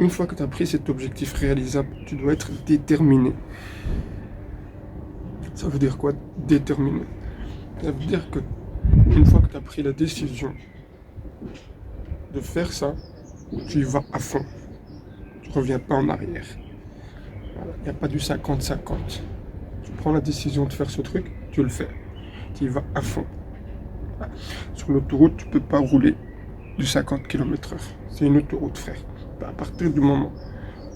Une fois que tu as pris cet objectif réalisable, tu dois être déterminé. Ça veut dire quoi, déterminé? Ça veut dire que une fois que tu as pris la décision de faire ça, tu y vas à fond. Tu ne reviens pas en arrière. Il n'y a pas du 50-50. Tu prends la décision de faire ce truc, tu le fais. Tu y vas à fond. Sur l'autoroute, tu ne peux pas rouler du 50 km/h. C'est une autoroute, frère. À partir du moment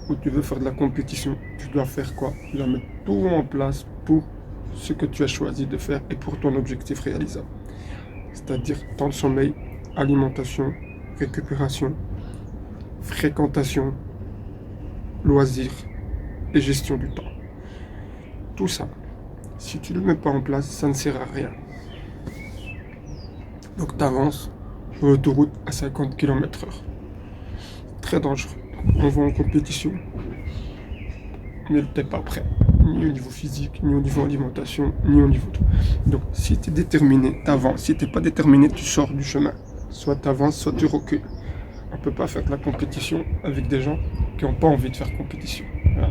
où tu veux faire de la compétition, tu dois faire quoi? Tu dois mettre tout en place pour ce que tu as choisi de faire et pour ton objectif réalisable. C'est-à-dire temps de sommeil, alimentation, récupération, fréquentation, loisirs et gestion du temps. Tout ça, si tu ne le mets pas en place, ça ne sert à rien. Donc tu avances sur l'autoroute à 50 km/h. Très dangereux. On va en compétition, mais tu n'es pas prêt. Ni au niveau physique, ni au niveau alimentation, ni au niveau tout. Donc si tu es déterminé, tu avances. Si tu n'es pas déterminé, tu sors du chemin. Soit tu avances, soit tu recules. On ne peut pas faire de la compétition avec des gens qui n'ont pas envie de faire compétition. Voilà.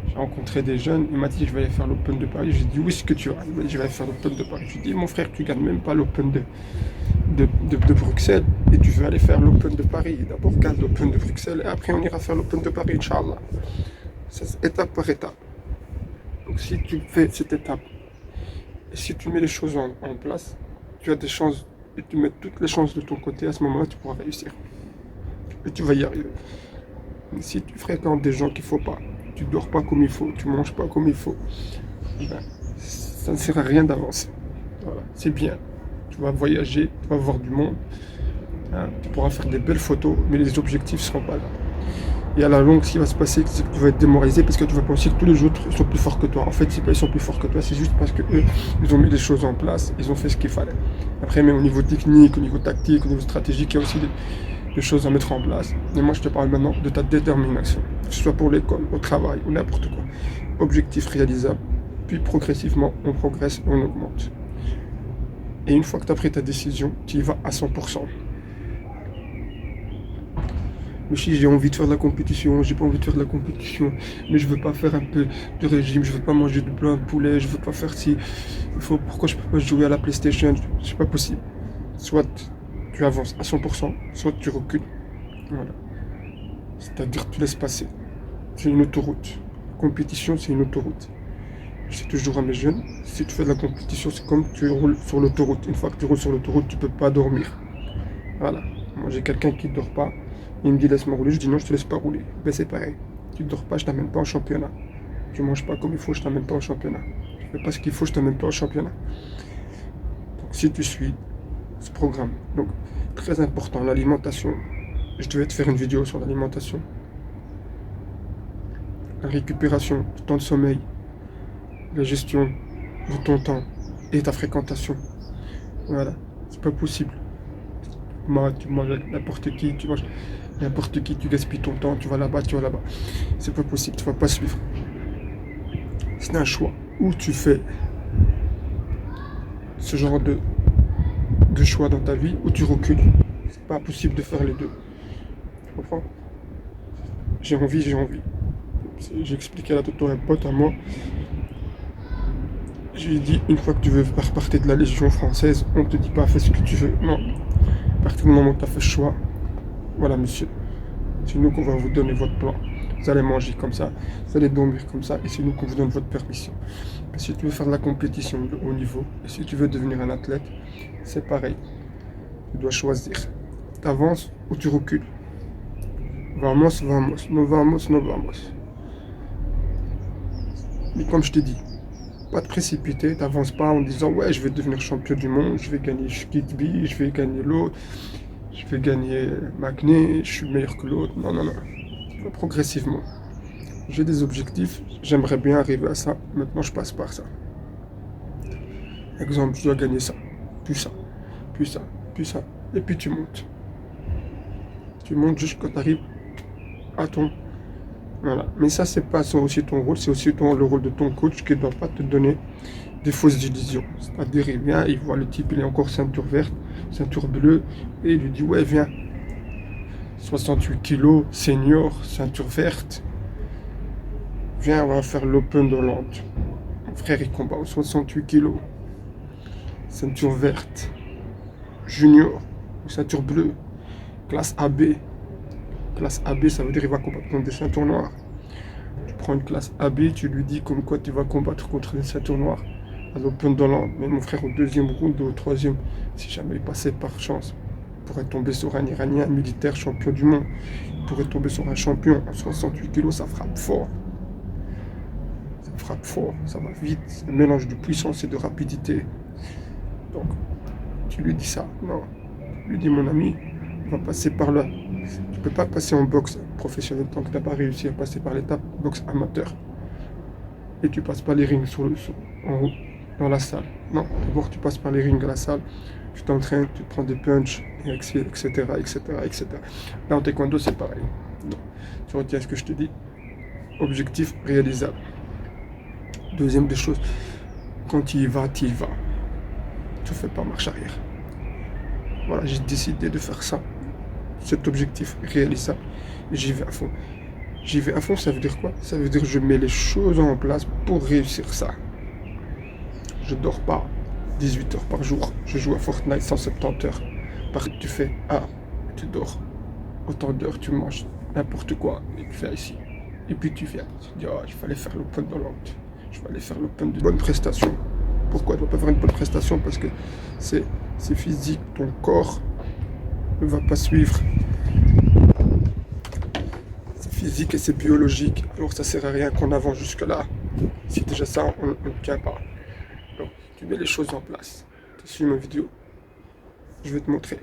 J'ai rencontré des jeunes, il m'a dit je vais aller faire l'Open de Paris. J'ai dit où est-ce que tu vas? Il m'a dit je vais aller faire l'Open de Paris. Je lui ai dit mon frère, tu gagnes même pas l'Open de Bruxelles et tu veux aller faire l'Open de Paris. D'abord gagne l'Open de Bruxelles et après on ira faire l'Open de Paris, Inch'Allah. C'est étape par étape. Donc si tu fais cette étape et si tu mets les choses en place, tu as des chances et tu mets toutes les chances de ton côté, à ce moment-là tu pourras réussir. Et tu vas y arriver. Mais si tu fréquentes des gens qu'il ne faut pas, tu dors pas comme il faut, tu manges pas comme il faut, ben, ça ne sert à rien d'avancer. Voilà, c'est bien. Tu vas voyager, tu vas voir du monde, hein, tu pourras faire des belles photos, mais les objectifs ne seront pas là. Et à la longue, ce qui va se passer, c'est que tu vas être démoralisé parce que tu vas penser que tous les autres sont plus forts que toi. En fait, c'est pas ils sont plus forts que toi, c'est juste parce que eux, ils ont mis les choses en place, ils ont fait ce qu'il fallait. Après, même au niveau technique, au niveau tactique, au niveau stratégique, il y a aussi des choses à mettre en place. Mais moi, je te parle maintenant de ta détermination, que ce soit pour l'école, au travail ou n'importe quoi. Objectif réalisable, puis progressivement, on progresse, on augmente. Et une fois que tu as pris ta décision, tu y vas à 100%. Mais si j'ai envie de faire de la compétition, j'ai pas envie de faire de la compétition, mais je veux pas faire un peu de régime, je veux pas manger de blanc de poulet, je veux pas faire ci, pourquoi je peux pas jouer à la PlayStation? C'est pas possible. Soit tu avances à 100%, soit tu recules. Voilà. C'est-à-dire tu laisses passer. C'est une autoroute. La compétition, c'est une autoroute. Je dis toujours à mes jeunes, si tu fais de la compétition, c'est comme tu roules sur l'autoroute. Une fois que tu roules sur l'autoroute, tu peux pas dormir. Voilà. Moi, j'ai quelqu'un qui ne dort pas. Il me dit laisse-moi rouler. Je dis non, je te laisse pas rouler. Ben c'est pareil. Tu ne dors pas, je t'amène pas au championnat. Tu manges pas comme il faut, je t'amène pas au championnat. Tu fais pas ce qu'il faut, je t'amène pas au championnat. Donc si tu suis ce programme, donc très important, l'alimentation. Je devais te faire une vidéo sur l'alimentation. La récupération, le temps de sommeil, la gestion de ton temps et ta fréquentation. Voilà, c'est pas possible. Tu manges avec n'importe qui, tu manges n'importe qui, tu gaspilles ton temps, tu vas là-bas, tu vas là-bas. C'est pas possible, tu vas pas suivre. C'est un choix. Ou tu fais ce genre de choix dans ta vie, ou tu recules. C'est pas possible de faire les deux. Tu comprends? J'ai envie, j'ai envie. J'ai expliqué à un pote à moi. Je lui ai dit, une fois que tu veux faire partie de la Légion française, on ne te dit pas fais ce que tu veux. Non. À partir du moment où tu as fait ce choix, voilà monsieur, c'est nous qu'on va vous donner votre plan. Vous allez manger comme ça, vous allez dormir comme ça, et c'est nous qu'on vous donne votre permission. Mais si tu veux faire de la compétition de haut niveau, et si tu veux devenir un athlète, c'est pareil. Tu dois choisir. Tu avances ou tu recules. Vamos, vamos, no vamos, no vamos. Mais comme je t'ai dit, pas de précipiter, t'avances pas en disant ouais je vais devenir champion du monde, je vais gagner Skidby, je vais gagner l'autre, je vais gagner Magné, je suis meilleur que l'autre. Non, non, non. Progressivement. J'ai des objectifs, j'aimerais bien arriver à ça, maintenant je passe par ça. Exemple, je dois gagner ça, puis ça, puis ça, puis ça, et puis tu montes. Tu montes jusqu'à tu arrives à ton... Voilà. Mais ça, c'est pas aussi ton rôle, c'est aussi le rôle de ton coach qui ne doit pas te donner des fausses illusions. C'est-à-dire, il vient, il voit le type, il est encore ceinture verte, ceinture bleue, et il lui dit, ouais, viens. 68 kilos, senior, ceinture verte. Viens, on va faire l'Open d'Hollande. Mon frère, il combat aux 68 kilos. Ceinture verte. Junior, ou ceinture bleue. Classe AB. Classe AB, ça veut dire qu'il va combattre contre des ceintures noires. Tu prends une classe AB, tu lui dis comme quoi tu vas combattre contre des ceintures noires à l'Open d'Hollande. Mais mon frère, au deuxième round ou au troisième, si jamais il passait par chance, il pourrait tomber sur un Iranien militaire champion du monde. Il pourrait tomber sur un champion à 68 kilos, ça frappe fort. Ça frappe fort, ça va vite. C'est un mélange de puissance et de rapidité. Donc, tu lui dis ça. Non. Tu lui dis, mon ami, on va passer par là. Tu peux pas passer en boxe professionnel tant que tu n'as pas réussi à passer par l'étape boxe amateur. Et tu passes pas les rings en haut, dans la salle. Non, d'abord tu passes par les rings de la salle, tu t'entraînes, tu prends des punches, etc., etc., etc. Là en taekwondo c'est pareil. Non. Tu retiens ce que je te dis. Objectif réalisable. Deuxième des choses, quand tu y vas, tu y vas. Tu fais pas marche arrière. Voilà, j'ai décidé de faire ça. Cet objectif réalisable. Et j'y vais à fond. J'y vais à fond, ça veut dire quoi? Ça veut dire que je mets les choses en place pour réussir ça. Je dors pas 18 heures par jour. Je joue à Fortnite 170 heures. Tu fais tu dors. Autant d'heures, tu manges n'importe quoi. Et tu fais ici. Et puis tu viens. Tu dis, il fallait faire l'Open d'Hollande. Je vais aller faire l'Open de bonne prestation. Pourquoi tu ne dois pas faire une bonne prestation? Parce que c'est physique. Ton corps ne va pas suivre. C'est physique et c'est biologique. Alors ça sert à rien qu'on avance jusque-là. Si déjà ça, on ne tient pas. Donc, tu mets les choses en place. Tu suis ma vidéo. Je vais te montrer.